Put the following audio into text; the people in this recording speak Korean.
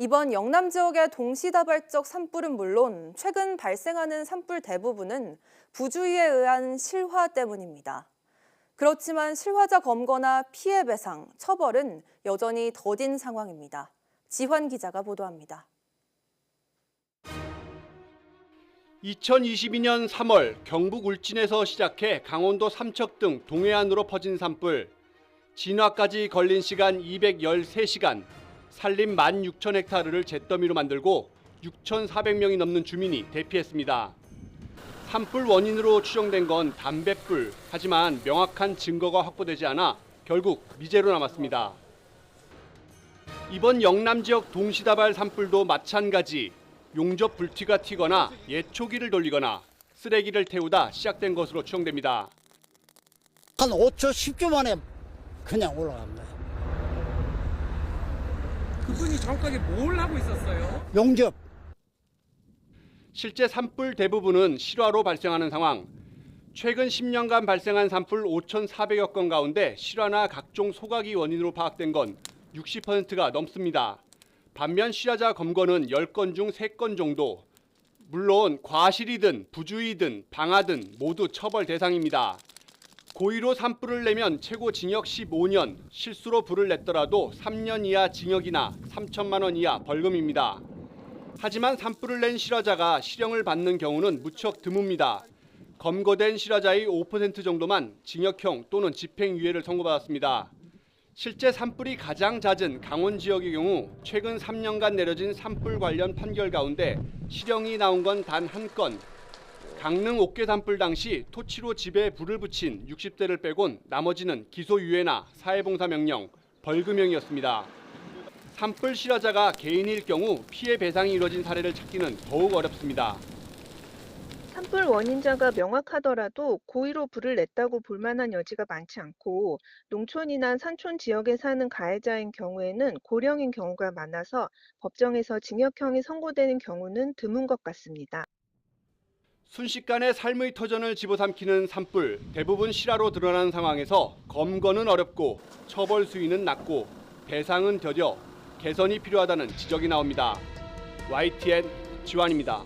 이번 영남 지역의 동시다발적 산불은 물론 최근 발생하는 산불 대부분은 부주의에 의한 실화 때문입니다. 그렇지만 실화자 검거나 피해 배상, 처벌은 여전히 더딘 상황입니다. 지환 기자가 보도합니다. 2022년 3월 경북 울진에서 시작해 강원도 삼척 등 동해안으로 퍼진 산불. 진화까지 걸린 시간 213시간, 산림 16,000헥타르를 잿더미로 만들고 6,400명이 넘는 주민이 대피했습니다. 산불 원인으로 추정된 건 담뱃불, 하지만 명확한 증거가 확보되지 않아 결국 미제로 남았습니다. 이번 영남 지역 동시다발 산불도 마찬가지. 용접 불티가 튀거나 예초기를 돌리거나 쓰레기를 태우다 시작된 것으로 추정됩니다. 한 5초, 10초 만에 그냥 올라갑니다. 그분이 정확하게 뭘 하고 있었어요? 용접. 실제 산불 대부분은 실화로 발생하는 상황. 최근 10년간 발생한 산불 5,400여 건 가운데 실화나 각종 소각이 원인으로 파악된 건 60%가 넘습니다. 반면 실화자 검거는 10건 중 3건 정도. 물론 과실이든 부주의든 방화든 모두 처벌 대상입니다. 고의로 산불을 내면 최고 징역 15년, 실수로 불을 냈더라도 3년 이하 징역이나 3천만 원 이하 벌금입니다. 하지만 산불을 낸 실화자가 실형을 받는 경우는 무척 드뭅니다. 검거된 실화자의 5% 정도만 징역형 또는 집행유예를 선고받았습니다. 실제 산불이 가장 잦은 강원 지역의 경우 최근 3년간 내려진 산불 관련 판결 가운데 실형이 나온 건 단 한 건. 강릉 옥계 산불 당시 토치로 집에 불을 붙인 60대를 빼곤 나머지는 기소유예나 사회봉사 명령, 벌금형이었습니다. 산불 실화자가 개인일 경우 피해 배상이 이루어진 사례를 찾기는 더욱 어렵습니다. 산불 원인자가 명확하더라도 고의로 불을 냈다고 볼 만한 여지가 많지 않고 농촌이나 산촌 지역에 사는 가해자인 경우에는 고령인 경우가 많아서 법정에서 징역형이 선고되는 경우는 드문 것 같습니다. 순식간에 삶의 터전을 집어삼키는 산불, 대부분 실화로 드러나는 상황에서 검거는 어렵고 처벌 수위는 낮고 배상은 더뎌 개선이 필요하다는 지적이 나옵니다. YTN 지환입니다.